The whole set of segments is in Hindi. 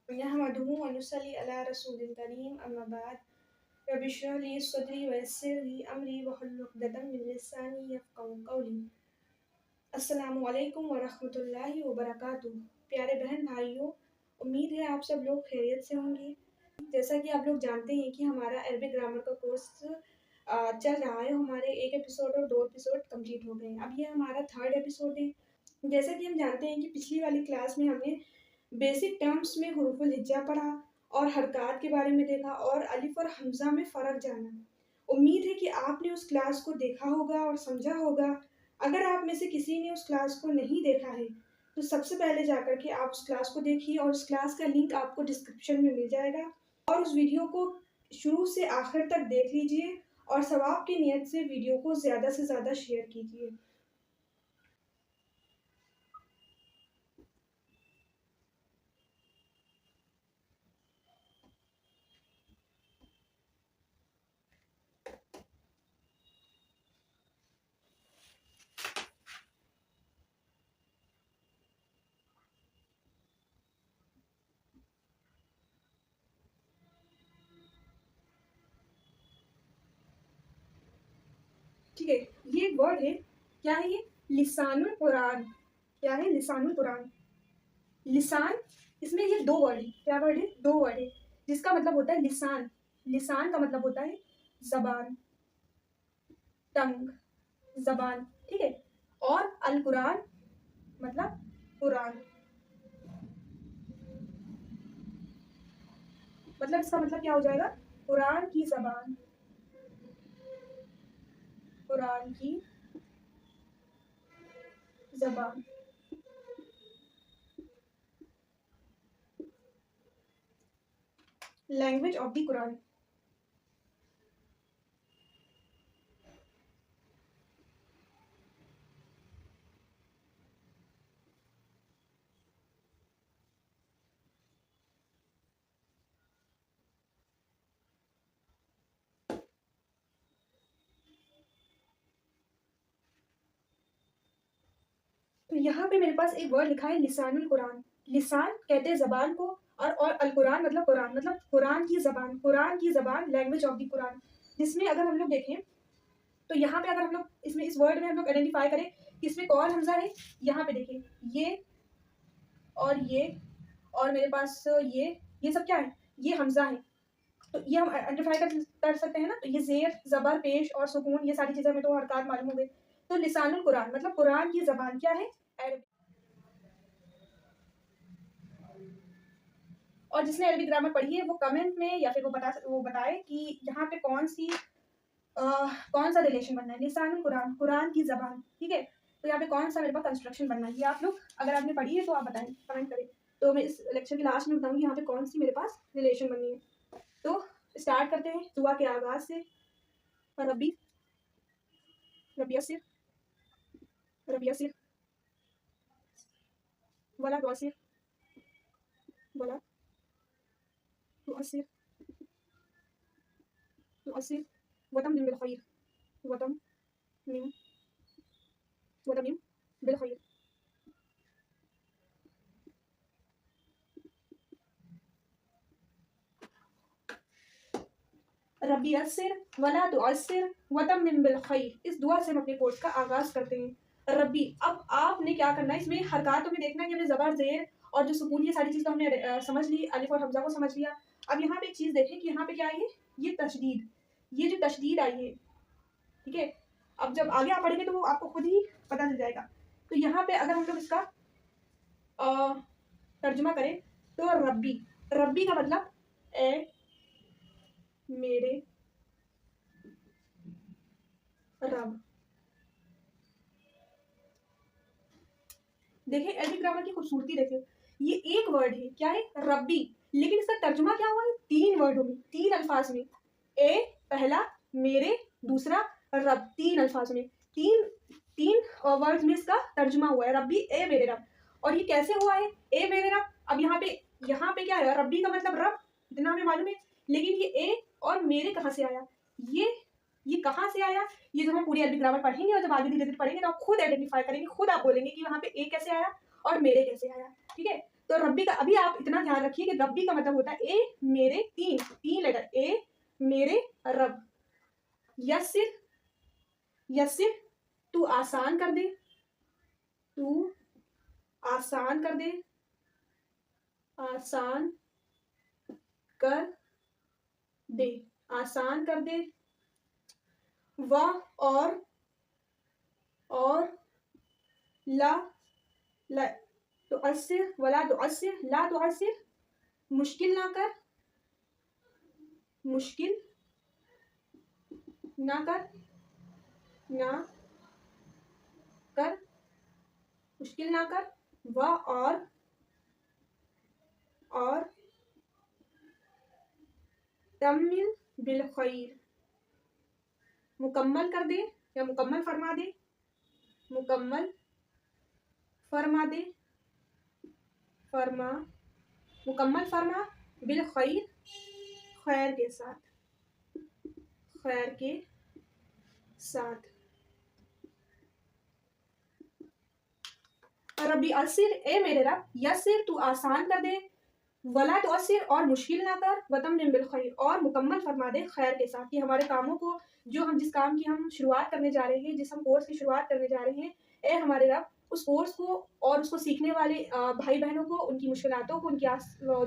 नहमदुहु व नुसल्ली अला रसूलिल करीम अम्मा बाद रब्बि इश्रह ली सदरी व यस्सिर ली अमरी वहलुल उक़दतम मिन लिसानी यफ़क़हू क़ौली। अस्सलामु अलैकुम व रहमतुल्लाहि व बरकातुहू। प्यारे बहन भाइयों, उम्मीद है आप सब लोग खैरियत से होंगे। जैसा कि आप लोग जानते हैं कि हमारा अरबिक ग्रामर का कोर्स चल रहा है। हमारे 1 एपिसोड और 2 एपिसोड कंप्लीट हो गए हैं। अब ये हमारा 3rd एपिसोड है। जैसा कि हम जानते हैं कि पिछली वाली क्लास में हमने बेसिक टर्म्स में हुरूफुल हिज्जा पढ़ा और हरकत के बारे में देखा और अलिफ और हमज़ा में फ़र्क जाना। उम्मीद है कि आपने उस क्लास को देखा होगा और समझा होगा। अगर आप में से किसी ने उस क्लास को नहीं देखा है, तो सबसे पहले जाकर के आप उस क्लास को देखिए और उस क्लास का लिंक आपको डिस्क्रिप्शन में मिल जाएगा। और उस वीडियो को शुरू से आखिर तक देख लीजिए और सवाब की नीयत से वीडियो को ज़्यादा से ज़्यादा शेयर कीजिए। ठीक है, ये एक वर्ड है। क्या है ये? लिसानुल कुरान। क्या है? लिसानुल कुरान। लिसान, इसमें ये 2 वर्ड है। क्या वर्ड है? 2 वर्ड है, जिसका मतलब होता है लिसान। लिसान का मतलब होता है ज़बान, टंग, ज़बान। ठीक है? और अल कुरान मतलब कुरान। मतलब इसका मतलब क्या हो जाएगा? कुरान की ज़बान, कुरान की ज़बान। Language of the Quran. तो यहाँ पे मेरे पास एक वर्ड लिखा है लिसानुल कुरान। लिसान कहते हैं ज़बान को और अल कुरान मतलब कुरान, मतलब कुरान की ज़बान। कुरान की ज़बान, लैंग्वेज ऑफ द कुरान। जिसमें अगर हम लोग देखें तो यहाँ पे अगर हम लोग इसमें इस वर्ड में हम लोग आइडेंटिफाई करें कि इसमें कौन हमज़ा है। यहाँ पे देखिए ये और मेरे पास ये सब क्या है? ये हमज़ा है। तो ये हम आइडेंटिफाई कर सकते हैं ना। तो ये ज़ेर, ज़बर, पेश और सुकून, ये सारी चीज़ें हमें तो हरकत मालूम हो गई। तो लिसानुल कुरान मतलब कुरान की ज़बान क्या है? अरबी। और जिसने अरबी ग्रामर पढ़ी है वो कमेंट में या फिर वो बताए कि यहाँ पे कौन सा रिलेशन बनना है। लिसानुल कुरान, कुरान की ज़बान। ठीक है? तो यहाँ पे कौन सा मेरे पास कंस्ट्रक्शन बनना है, ये आप लोग अगर आपने पढ़ी है तो आप बताएं, कमेंट करें। तो मैं इस लेक्चर के लास्ट में बताऊंगी यहाँ पे कौन सी मेरे पास रिलेशन बननी है। तो स्टार्ट करते हैं दुआ के आगाज से। रबी रबियसिर रबियसिर वला तुअसिर वला तुअसिर तुअसिर वतम बिल खैर वतम मिम वतम बिल खैर। रब्बी यस्सिर वला तुअस्सिर वतम्मिम बिल खैर। इस दुआ से हम अपने कोर्स का आगाज करते हैं। रब्बी, अब आपने क्या करना है, इसमें हरकतों में देखना है कि हमने ज़बर, ज़ेर और जो सुकून, ये सारी चीज़ तो हमने समझ ली, अलिफ और हमज़ा को समझ लिया। अब यहाँ पे एक चीज़ देखें कि यहाँ पे क्या आई है? ये तशदीद, ये जो तशदीद आई है। ठीक है? अब जब आगे आप पढ़ेंगे तो वो आपको खुद ही पता चल जाएगा। तो यहाँ पे अगर हम लोग इसका तर्जुमा करें तो रब्बी, रब्बी का मतलब ए मेरे रब। देखें अरबिक ग्रामर की खूबसूरती देखें। ये एक वर्ड है, क्या है? रब्बी। लेकिन इसका तर्जुमा क्या हुआ है? 3 वर्डों में, 3 अल्फाज में। ए पहला, मेरे दूसरा, रब, 3 अल्फाज में। तीन वर्ड्स में इसका तर्जुमा हुआ है, रब्बी ए मेरे रब। और ये कैसे हुआ है? ए मेरे रब। अब यहाँ पे क्या है? रब्बी का मतलब रब, इतना हमें मालूम है। लेकिन ये ए और मेरे कहाँ से आया? ये कहाँ से आया? ये जब हम पूरी अरबी ग्रामर पढ़ेंगे और जब आगे धीरे धीरे पढ़ेंगे तो आप खुद आइडेंटिफाई करेंगे, खुद आप बोलेंगे कि वहाँ पे ए कैसे आया और मेरे कैसे आया। ठीक है? तो रब्बी का अभी आप इतना ध्यान रखिए कि रब्बी का मतलब होता है ए मेरे, तीन लेटर, ए मेरे रब। यसिर, यसिर तू आसान कर दे, तू आसान कर दे, आसान कर दे, आसान कर दे। वह और ला, ला तो अस्सिर, वला तो अस्सिर, ला तो अस्सिर, मुश्किल ना कर, मुश्किल ना कर, ना कर, मुश्किल ना कर। वह और तमिल बिल खैर, मुकम्मल कर दे या मुकम्मल फरमा दे, मुकम्मल फरमा दे, फरमा, मुकम्मल फरमा, बिल खैर, खैर के साथ, खैर के साथ। रब्बी असिर, ए मेरे रब, यसिर तू आसान कर दे, वला तो असिर और मुश्किल ना कर, वतम बिल खैर और मुकम्मल फरमा दे खैर के साथ। कि हमारे कामों को, जो हम जिस काम की हम शुरुआत करने जा रहे हैं, जिस हम कोर्स की शुरुआत करने जा रहे हैं, ए हमारे रब उस कोर्स को और उसको सीखने वाले भाई बहनों को, उनकी मुश्किलातों को, उनकी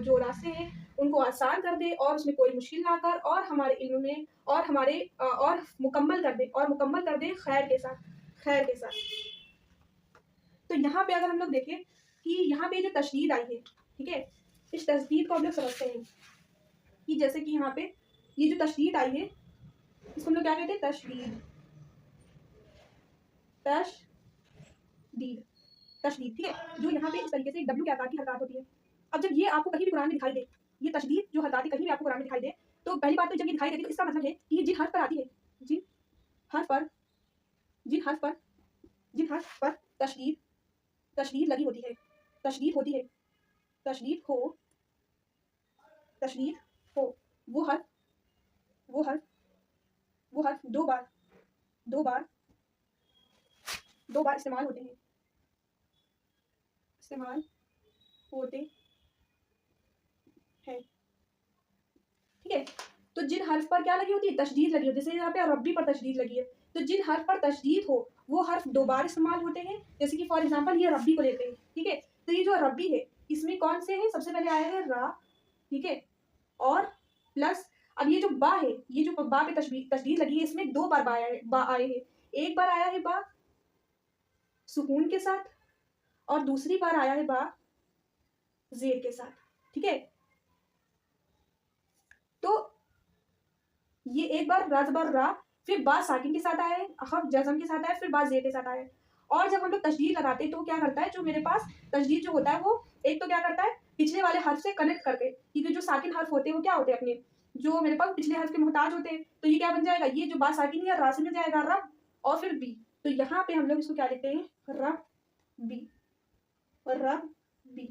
जो रास्ते हैं उनको आसान कर दे और उसमें कोई मुश्किल ना कर, और हमारे इल्म में और हमारे और मुकम्मल कर दे, और मुकम्मल कर दे खैर के साथ, खैर के साथ। तो यहाँ पे अगर हम लोग देखें कि यहाँ पे जो तशदीद आई है, ठीक है, इस तशदीद को हम लोग समझते हैं कि जैसे कि यहाँ पे ये जो तशदीद आई है इसको हम लोग क्या कहते हैं, तशदीद, तशदीद, तशदीद, ठीक है। जो यहाँ पे इस तरीके से डब्ल्यू के आकार की हरकत होती है। अब जब ये आपको कहीं भी कुरान में दिखाई दे, ये तशदीद जो हरकत कहीं भी आपको कुरान में दिखाई दे, तो पहली बात तो जब ये दिखाई देगी तो इसका मतलब है कि ये जिन हर्फ पर आती है, जिन हर्फ पर, जिन हर्फ पर, जिन हर्फ पर तशदीद, तशदीद लगी होती है, तशदीद होती है, तशदीद हो, तशदीद हो, वो हर्फ, वो हर्फ, वो हर्फ दो बार, दो बार, दो बार इस्तेमाल होते हैं, इस्तेमाल होते हैं, ठीक है। तो जिन हर्फ पर क्या लगी होती है, तशदीद लगी होती है, जैसे यहाँ पे रब्बी पर तशदीद लगी है, तो जिन हर्फ पर तशदीद हो वो हर्फ दो बार इस्तेमाल होते हैं। जैसे कि फॉर एग्जांपल ये रब्बी को लेते हैं, ठीक है। तो ये जो रब्बी है इसमें कौन से हैं, सबसे पहले आया है रा, ठीक है, और प्लस अब ये जो बा है, ये जो बा पे तशदीद लगी है इसमें दो बार बा आए हैं। एक बार आया है बा सुकून के साथ और दूसरी बार आया है बा जेर के साथ, ठीक है। तो ये एक बार रा जबर रा, फिर बा साकिन के साथ आया है, हर्फ जज़म के साथ आया है, फिर बा जेर के साथ आया है। और जब हम लोग तशदीद लगाते हैं तो क्या करता है, जो मेरे पास तशदीद जो होता है वो एक तो क्या करता है, पिछले वाले हर्फ से कनेक्ट करके, क्योंकि जो साकिन हर्फ होते हैं वो क्या होते हैं अपने, जो मेरे पास पिछले हर्फ के मोहताज होते हैं, तो ये क्या बन जाएगा, ये जो बा साकिन या रा से मिल जाएगा रब, और फिर बी। तो यहाँ पे हम लोग इसको क्या लिखते हैं, रब बी, रब बी,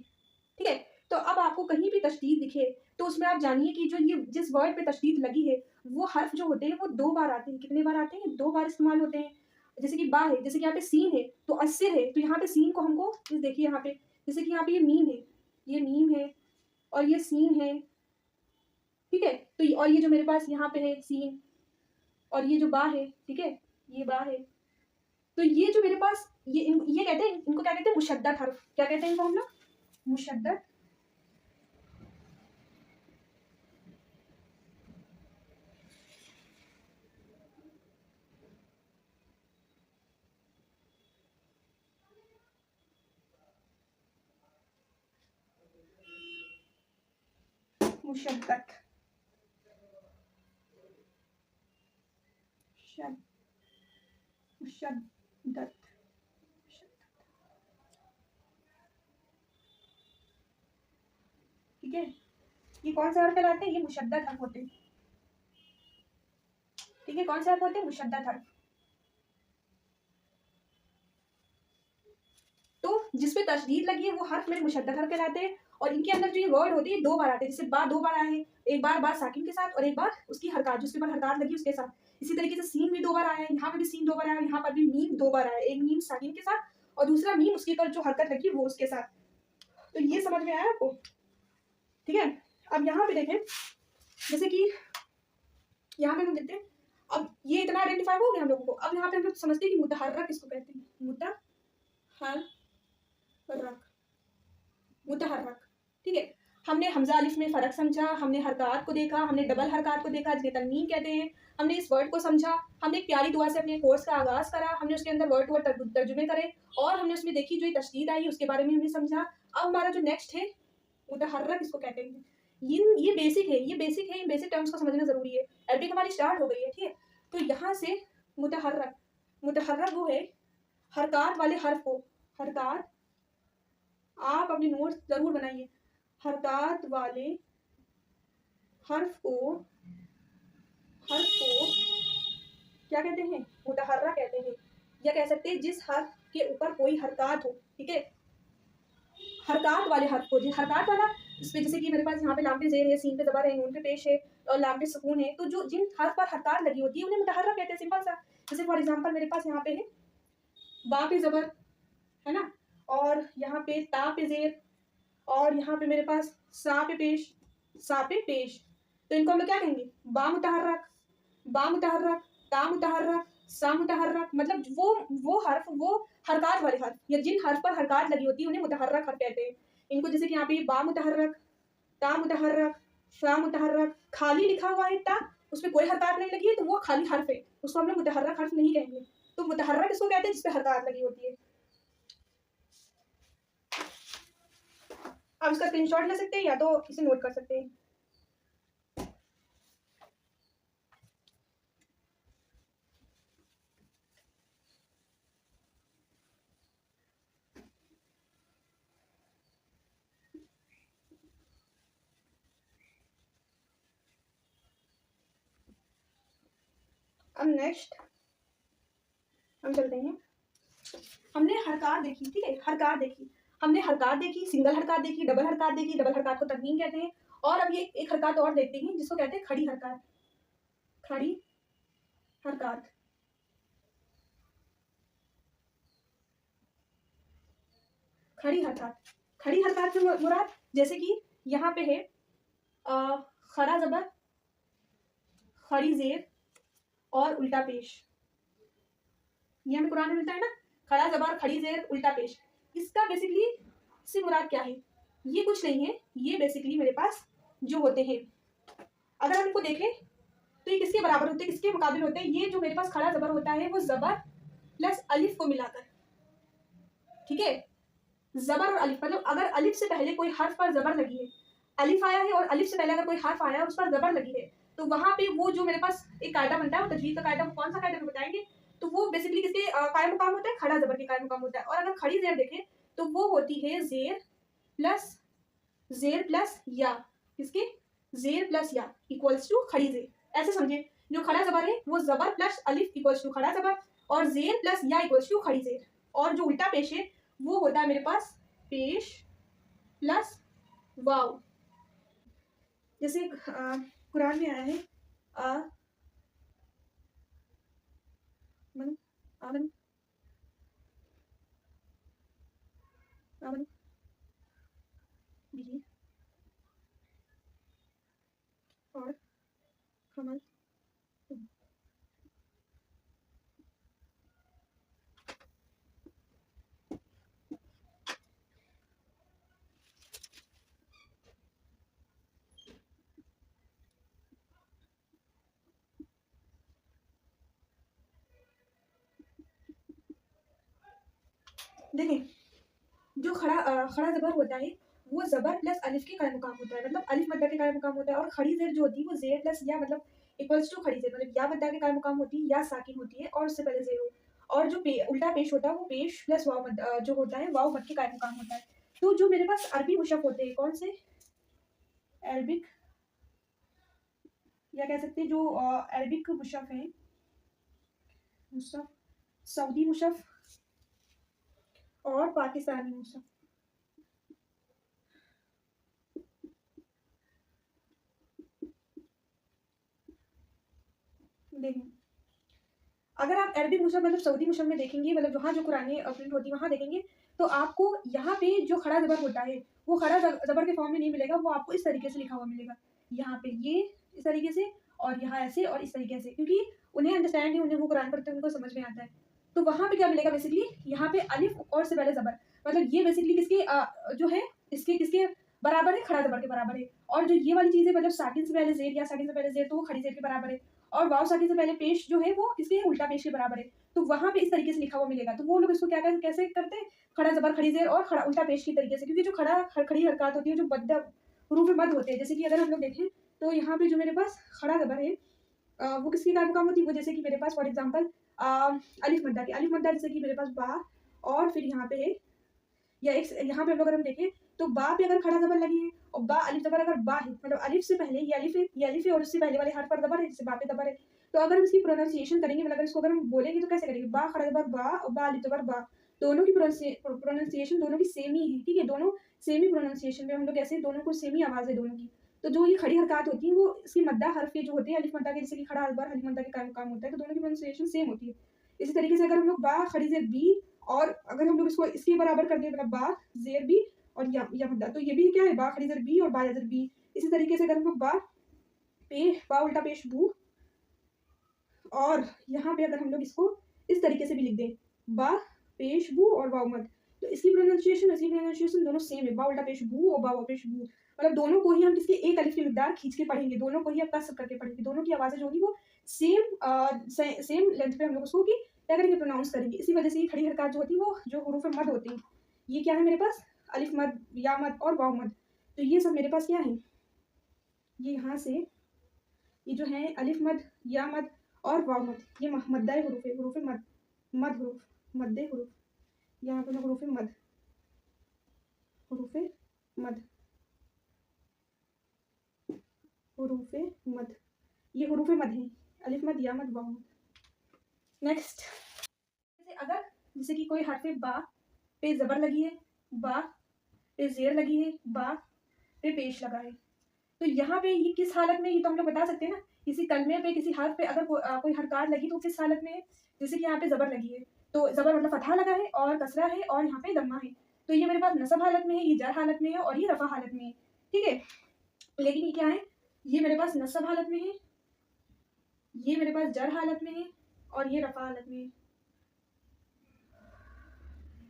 ठीक है। तो अब आपको कहीं भी तशदीद दिखे तो उसमें आप जानिए कि जो ये जिस वर्ड पे तशदीद लगी है वो हर्फ जो होते हैं वो दो बार आते हैं। कितने बार आते हैं, दो बार इस्तेमाल होते हैं। जैसे कि बा है, जैसे कि यहाँ पे सीन है तो अस्सिर है, तो यहाँ पे सीन को हमको देखिए यहाँ पे, जैसे कि यहाँ पे ये मीम है, ये मीम है और ये सीन है, ठीक है। तो और ये जो मेरे पास यहाँ पे है सीन, और ये जो बा है, ठीक है, ये बा है। तो ये जो मेरे पास ये कहते हैं, इनको क्या कहते हैं, मुशद्दद हर्फ। क्या कहते हैं इनको हम लोग, मुशद्दद, मुशद्दद, मुशद्दद, ठीक है। ये कौन से हर्फ कहलाते हैं, ये मुशद्दद हर्फ होते हैं, ठीक है। कौन से हर्फ होते हैं, मुशद्दद हर्फ। तो जिसपे तशदीद लगी है वो हर्फ मेरे मुशद्दद हर्फ कहलाते हैं, और इनके अंदर जो ये वर्ड होती है दो बार आते हैं। जैसे बा दो बार आए हैं, एक बार बा साकिन के साथ और एक बार उसकी हरकत, जिसके ऊपर हरकत लगी उसके साथ। इसी तरीके से सीन भी दो बार आया है, यहाँ पे भी सीन दो बार आया है, यहाँ पर भी मीम दो बार आया है, एक मीम साकिन के साथ और दूसरा मीम उसके ऊपर जो हरकत लगी वो उसके साथ। तो ये समझ में आया आपको? ठीक है, अब यहाँ पे देखें, जैसे कि यहाँ पे हम देखते हैं, अब ये इतना आइडेंटिफाई हो गया हम लोगों को। अब यहाँ पे हम लोग समझते हैं कि मुतहर्रक किसको कहते हैं, मुतहर्रक। ठीक है, हमने हमजा अलिफ में फ़र्क समझा, हमने हरकत को देखा, हमने डबल हरकत को देखा जिन्हें तनवीन कहते हैं, हमने इस वर्ड को समझा, हमने एक प्यारी दुआ से अपने कोर्स का आगाज़ करा, हमने उसके अंदर वर्ड टू वर्ड तर्जुमे करे और हमने उसमें देखी जो तशदीद आई उसके बारे में हमने समझा। अब हमारा जो नेक्स्ट है मुतहर्रक इसको कहते हैं। ये बेसिक है, इन बेसिक टर्म्स को समझना ज़रूरी है। अरबिक हमारी स्टार्ट हो गई है, ठीक है। तो यहाँ से मुतहर्रक वो है हरकत वाले हर्फ को, हरकत, आप अपने नोट्स ज़रूर बनाइए, हरकत वाले हर्फ को क्या कहते हैं, मुतहर्रक कहते हैं, या कह सकते हैं जिस हर्फ के ऊपर कोई हरकत हो। ठीक है, हरकत वाले हर्फ को, हरकत वाला इसमें जैसे कि मेरे पास यहाँ पे लाम पे ज़ेर है, सीन पे ज़बर है, नून पे पेश है और लाम पे सुकून है, तो जो जिन हर्फ पर हरकत लगी होती है उन्हें मुतहर्रक कहते हैं, सिंपल सा। जैसे फॉर एग्जांपल मेरे पास यहाँ पे है बा पे ज़बर है ना, और यहाँ पे ता पे ज़ेर, और यहाँ पे मेरे पास सा पे पेश, तो इनको हम लोग क्या कहेंगे, बा मुतहर्रक, ता मुतहर्रक, सा मुतहर्रक। मतलब वो हर्फ, वो हरकत वाले हर्फ या जिन हर्फ पर हरकत लगी होती है उन्हें मुतहर्रक हर्फ कहते हैं। इनको जैसे कि यहाँ पे बा मुतहर्रक, ता मुतहर्रक, सा मुतहर्रक, खाली लिखा हुआ है ता, उसमें कोई हरकत नहीं लगी है तो वो खाली हर्फ है, उसको हम लोग मुतहर्रक हर्फ नहीं कहेंगे। तो मुतहर्रक इसको कहते हैं जिसपे हरकत लगी होती है। आप इसका स्क्रीनशॉट ले सकते हैं या तो इसे नोट कर सकते हैं। अब नेक्स्ट हम चलते हैं, हमने हरकत देखी, ठीक है, हरकत देखी, हमने हरकत देखी, सिंगल हरकत देखी, डबल हरकत देखी, डबल हरकत को तनवीन कहते हैं। और अब ये एक हरकत और देखते हैं जिसको कहते हैं खड़ी हरकत, खड़ी हरकत। खड़ी हरकत से मुराद जैसे कि यहाँ पे है खड़ा जबर, खड़ी जेर और उल्टा पेश, ये हमें कुरान में मिलता है ना, खड़ा जबर, खड़ी जेर, उल्टा पेश। इसका बेसिकली से मुराद क्या है, ये कुछ नहीं है, ये बेसिकली मेरे पास जो होते हैं, अगर हम इनको देखें तो ये किसके बराबर होते हैं, किसके मुकाबिल होते हैं। ये जो मेरे पास खड़ा जबर होता है वो जबर प्लस अलिफ को मिलाकर, ठीक है, जबर और अलिफ, मतलब अगर अलिफ से पहले कोई हर्फ पर जबर लगी है, अलिफ आया है और अलिफ से पहले अगर कोई हर्फ आया है उस पर जबर लगी है, तो वहां पे वो जो मेरे पास एक कायदा बनता है, वो तजवीद का कायदा, वो कौन सा कायदा बताएंगे, तो वो बेसिकली किसके कायम मुकाम होता है, खड़ा जबर के कायम मुकाम होता है। और अगर खड़ी जेर देखें तो वो होती है जेर प्लस या, किसके, जेर प्लस या इक्वल्स टू खड़ी जेर, ऐसे समझे। जो खड़ा जबर है वो जबर प्लस अलिफ इक्वल्स टू खड़ा जबर, और जेर प्लस या इक्वल्स टू खड़ी जेर। और जो उल्टा पेश है वो होता है मेरे पास पेश प्लस वाव। जैसे कुरान में आया है आमन आमन आमन बिही और हमल। देखें, जो खड़ा जबर होता है वो जबर प्लस अलिफ के कायम मुकाम होता है, मतलब अलिफ मद्दा के कायम मुकाम होता है। और खड़ी जेर जो होती है वो जेर प्लस या, मतलब इक्वल्स टू खड़ी जेर, मतलब या मद्दा के कायम मुकाम होती है या साकिन होती है और उससे पहले जेर हो। और जो उल्टा पेश होता है वो पेश प्लस वाव मद जो होता है वाव मद के कायम मुकाम होता है। तो जो मेरे पास अरबी मुशफ होते हैं, कौन से, अरबिक, या कह सकते हैं जो अरबिक मुशफ है, मुशफ, सऊदी मुशफ और पाकिस्तानी मुशफ। देखें, अगर आप अरबी मुशफ मतलब सऊदी मुशफ में देखेंगे, मतलब जहाँ जो कुरानें प्रिंट होती है वहाँ देखेंगे, तो आपको यहाँ पे जो खड़ा ज़बर होता है वो खड़ा ज़बर के फॉर्म में नहीं मिलेगा, वो आपको इस तरीके से लिखा हुआ मिलेगा, यहाँ पे ये इस तरीके से और यहाँ ऐसे और इस तरीके से, क्योंकि उन्हें अंडरस्टैंड नहीं, उन्हें वो कुरान पढ़ते हैं उनको समझ में आता है। तो वहाँ पे क्या मिलेगा बेसिकली, यहाँ पे अलिफ और से पहले ज़बर, मतलब ये बेसिकली किसके जो है इसके किसके बराबर है, खड़ा ज़बर के बराबर है। और जो ये वाली चीज़ है मतलब साकिन से पहले ज़ेर या साकिन से पहले ज़ेर, तो वो खड़ी ज़ेर के बराबर है। और वाव साकिन से पहले पेश जो है वो किसके है, उल्टा पेश के बराबर है। तो वहाँ पे इस तरीके से लिखा हुआ मिलेगा। तो वो लोग इसको क्या कैसे करते हैं, खड़ा ज़बर खड़ी ज़ेर और खड़ा उल्टा पेश की तरीके से, क्योंकि जो खड़ी हरकत होती है जो मद्द हुरूफ मद होते हैं, जैसे कि अगर हम लोग देखें तो यहाँ पे जो मेरे पास खड़ा ज़बर है वो किसकी काम होती है, वो जैसे कि मेरे पास फॉर एग्जांपल अलिफ मद्दा की, अलिफ मद्दा जैसे कि मेरे पास बा और फिर यहाँ पे है या एक यहाँ पे अगर हम देखें तो बा पे अगर खड़ा ज़बर लगी है और बा अलिफ ज़बर अगर बा है, मतलब अलिफ से पहले ये अलिफ है और उससे पहले वाले हर्फ पर ज़बर है, जैसे बा पे ज़बर है। तो अगर हम इसकी प्रोनाउंसिएशन करेंगे, मतलब इसको अगर हम बोलेंगे तो कैसे करेंगे, बा खड़ा ज़बर बा और बा अलिफ ज़बर बा, दोनों की प्रोनाउंसिएशन दोनों की सेम ही है, ठीक है, दोनों सेम ही प्रोनाउंसिएशन में हम लोग ऐसे दोनों को सेम ही आवाज़ है दोनों की। तो जो ये खड़ी हरकत होती है वो इसकी मद्दा हर्फ के जो होते हैं, अलिफ मद्दा के जैसे कि खड़ा ज़बर अलिफ मद्दा के काम होता है, तो दोनों की प्रोनाउंसिएशन सेम होती है। इसी तरीके से अगर हम लोग बा खड़ी ज़ेर बी और अगर हम लोग इसको इसके बराबर कर दें, मतलब बा ज़ेर बी और या मद्दा, तो ये भी क्या है, बा खड़ी ज़ेर बी और बा ज़ेर बी। इसी तरीके से अगर हम लोग बा उल्टा पेश बू और यहाँ पे अगर हम लोग इसको इस तरीके से भी लिख दें, बा पेश बू और वाव मद, तो इसकी प्रोनाउंसिएशन दोनों सेम है, बा उल्टा पेश बू और बा पेश बू, मतलब दोनों को ही हम किसके एक अलिफ की मिकदार खींच के पढ़ेंगे, दोनों को ही हम कसर करके पढ़ेंगे, दोनों की आवाज़ें जो होगी वो सेम लेंथ पे हम लोग उसको की क्या करेंगे, प्रोनाउंस करेंगे। इसी वजह से ये खड़ी हरकत जो होती है वो जो हुरूफ मद होती है, ये क्या है मेरे पास, अलिफ मद या मद और वाव मद। तो ये सब मेरे पास क्या है, ये यहाँ से ये जो है अलिफ मद या मद और वाव मद, ये मद्दाए हुरूफ है, हुरूफ मद, मद हुरूफ, मद्दे हुरूफ, यहाँ पे हुरूफ मद, हुरूफ मद, हुरूफ मद, ये हुरूफ मद है, अलिफ मद या मद वाव मद। नेक्स्ट अगर जैसे कि कोई हर्फ बा पे ज़बर लगी है, बा पे ज़ेर लगी है, बा पे पेश लगा है, तो यहाँ पे ये किस हालत में, ये तो हम लोग बता सकते हैं ना, किसी कलमे पे किसी हर्फ पे अगर कोई हरकत लगी तो किस हालत में है, जैसे कि यहाँ पे ज़बर लगी है तो ज़बर मतलब फतहा लगा है और कसरा है और यहाँ पे दम्मा है, तो ये मेरे पास नसब हालत में है, ये जर हालत में है और ये रफ़ा हालत में है, ठीक है। लेकिन ये क्या है, ये मेरे पास नसब हालत में है, ये मेरे पास जर हालत में है और ये रफ़ा हालत में है।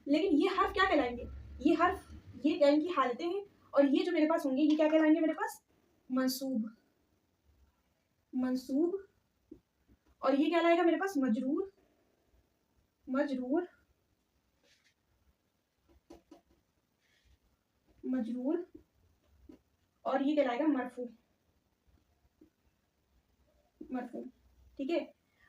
लेकिन ये हर्फ क्या कहलाएंगे, ये हर्फ ये क्या इनकी हालतें हैं और ये जो मेरे पास होंगे ये क्या कहलाएंगे मेरे पास, मंसूब, मंसूब, और ये क्या लाएगा मेरे पास, मजरूर, मजरूर, मजरूर, और ये कहलाएगा मरफू, मरफू, ठीक है।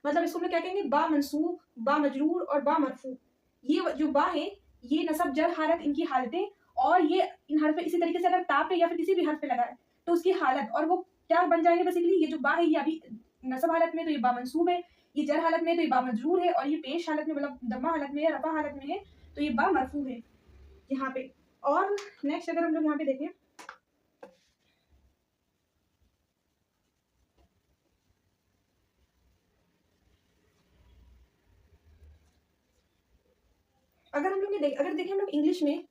मतलब इसको हम लोग क्या कहेंगे, बा मंसूब, बा मजरूर और बा मरफू। ये जो बा है ये नसब जर हालत इनकी हालतें, और ये इन हर्फ पे इसी तरीके से अगर ता पे या फिर किसी भी हर्फ पे लगा है तो उसकी हालत, और वो क्या बन जाएंगे बेसिकली, ये जो बा है ये अभी नसब हालत में तो ये बा मंसूब है, ये जर हालत में तो ये बा मजरूर है, और ये पेश हालत में मतलब दम्मा हालत में या रफा हालत में है तो ये बा मरफू है यहाँ पे। और नेक्स्ट अगर हम लोग यहाँ पे देखें, अगर हम लोग अगर देखें हम लोग इंग्लिश में,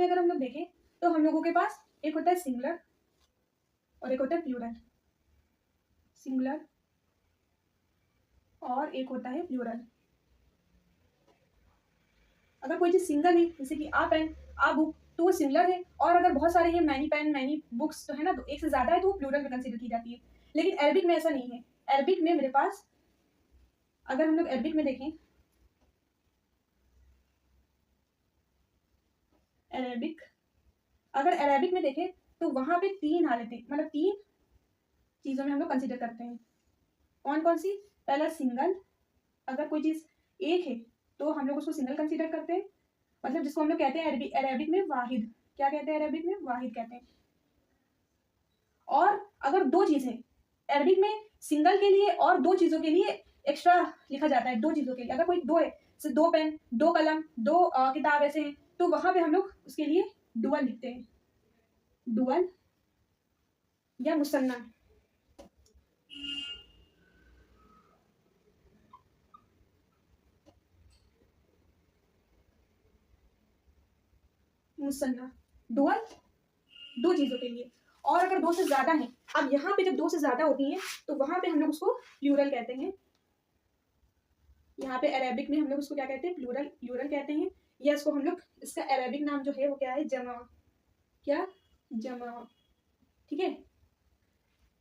अगर हम लोग देखें तो हम लोगों के पास एक होता है सिंगुलर और एक होता है प्लूरल, सिंगुलर और एक होता है प्लूरल। अगर कोई चीज सिंगल है जैसे कि आ पेन आ बुक तो वो सिंगुलर है, और अगर बहुत सारे हैं मैनी पेन मैनी बुक्स तो है ना, तो एक से ज्यादा है तो वो प्लूरल में कंसीडर की जाती है। लेकिन अरबिक में ऐसा नहीं है, अरबिक में मेरे पास अगर हम लोग अरबिक में देखें, अरबिक अगर अरबिक में देखें तो वहां पे तीन हालतें मतलब तीन चीजों में हम लोग कंसीडर करते हैं। कौन कौन सी, पहला सिंगल, अगर कोई चीज एक है तो हम लोग उसको सिंगल कंसीडर करते हैं, मतलब जिसको हम लोग कहते हैं अरबिक में वाहिद, क्या कहते हैं अरबिक में, वाहिद कहते हैं। और अगर दो चीजें अरबिक में सिंगल के लिए और दो चीजों के लिए एक्स्ट्रा लिखा जाता है, दो चीजों के लिए, अगर कोई दो है जैसे दो पेन दो कलम दो किताब ऐसे हैं तो वहां पे हम लोग उसके लिए डुअल लिखते हैं, डुअल या मुसन्ना। मुसन्ना, डुअल दो चीज़ों के लिए। और अगर दो से ज़्यादा हैं, अब यहाँ पे जब दो से ज़्यादा होती हैं तो वहाँ पे हम लोग उसको प्लूरल कहते हैं। यहाँ पे अरेबिक में हम लोग उसको क्या कहते हैं, प्लूरल प्लूरल कहते हैं, या इसको हम लोग, इसका अरेबिक नाम जो है वो क्या है, जमा, क्या, जमा, ठीक है।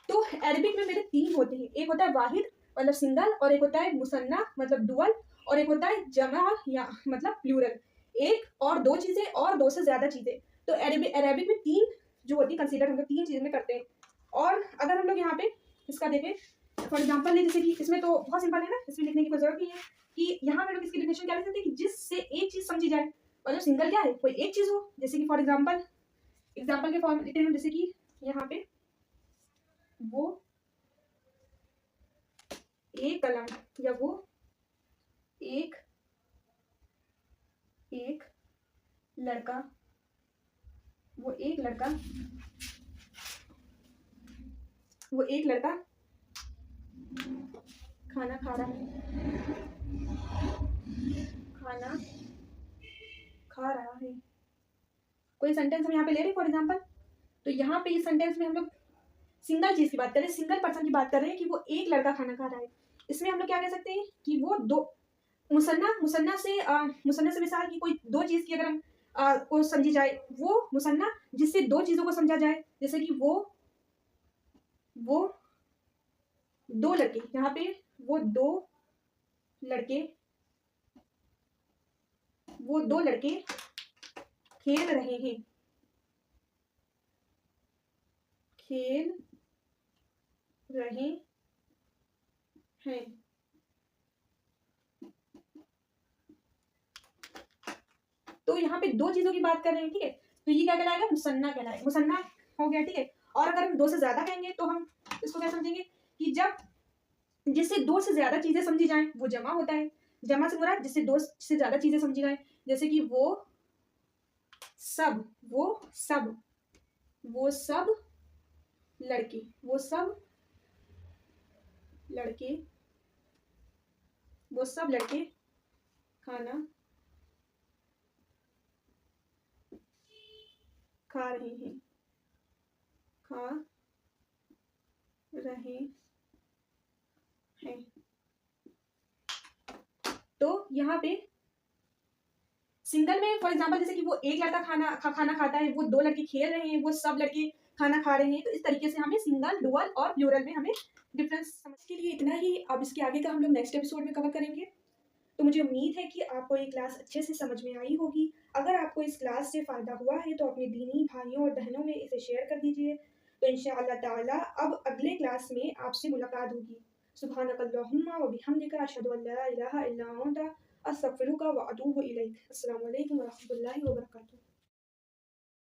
तो अरेबिक में मेरे तीन होते हैं, एक होता है वाहिद मतलब सिंगल, और एक होता है मुसन्ना मतलब डुअल, और एक होता है जमा या मतलब प्लूरल, एक और दो चीज़ें और दो से ज़्यादा चीज़ें। तो अरेबिक में तीन जो होती है कंसीडर हम लोग तीन चीज़ें में करते हैं। और अगर हम लोग यहाँ पे इसका देखें फॉर एग्जाम्पल ले, जैसे कि इसमें तो बहुत सिंपल है ना, इसमें लिखने की कोई जरूरत नहीं है कि यहाँ हम लोग इसकी डेफिनेशन क्या लिख सकते हैं कि जिससे एक चीज़ समझी जाए, और जो सिंगल क्या है, कोई एक चीज़ हो। जैसे कि फॉर एग्जाम्पल के फॉर्म लिखते हैं, जैसे कि यहाँ पे वो एक कलम, या वो एक एक लड़का, वो एक लड़का, वो एक लड़का खाना खा रहा है, खाना खा रहा है। कोई सेंटेंस हम यहाँ पे ले रहे हैं फॉर एग्जाम्पल, तो यहाँ पे इस सेंटेंस में हम लोग सिंगल चीज की बात कर रहे हैं, सिंगल पर्सन की बात कर रहे हैं कि वो एक लड़का खाना खा रहा है। इसमें हम लोग क्या कह सकते हैं कि वो दो मुसन्ना, मुसन्ना से मिसाल की कोई दो चीज की अगर हम को समझी जाए, वो मुसन्ना जिससे दो चीजों को समझा जाए, जैसे कि वो दो लड़के, यहाँ पे वो लड़के वो दो लड़के खेल रहे हैं, खेल रहे हैं। तो यहाँ पे दो चीजों की बात कर रहे हैं, ठीक है, तो ये क्या कहलाएगा, मुसन्ना कहलाएगा, मुसन्ना हो गया, ठीक है। और अगर हम दो से ज्यादा कहेंगे तो हम इसको क्या समझेंगे कि जब जिससे दो से ज्यादा चीजें समझी जाए वो जमा होता है। जमा से मुराद जिससे दो से ज्यादा चीजें समझी जाए, जैसे कि वो सब लड़के, वो सब लड़के खाना खा रहे हैं। तो यहाँ पे सिंगल में फॉर एग्जांपल जैसे कि वो एक लड़का खाना खाता है, वो दो लड़के खेल रहे हैं, वो सब लड़के खाना खा रहे हैं। तो इस तरीके से हमें सिंगल, डुअल और प्लूरल में हमें डिफरेंस समझ के लिए इतना ही। अब इसके आगे का हम लोग नेक्स्ट एपिसोड में कवर करेंगे। तो मुझे उम्मीद है कि आपको ये क्लास अच्छे से समझ में आई होगी। अगर आपको इस क्लास से फ़ायदा हुआ है तो अपने दीनी भाइयों और बहनों में इसे शेयर कर दीजिए। तो इंशाअल्लाह ताला अब अगले क्लास में आपसे मुलाकात होगी। सुब्हानकल्लाहुम्मा व बिहम्दिका अशहदु अन ला इलाहा इल्ला अंता अस्तगफिरुका व अतूबु इलैक। अस्सलामु अलैकुम व रहमतुल्लाहि व बरकातुहू।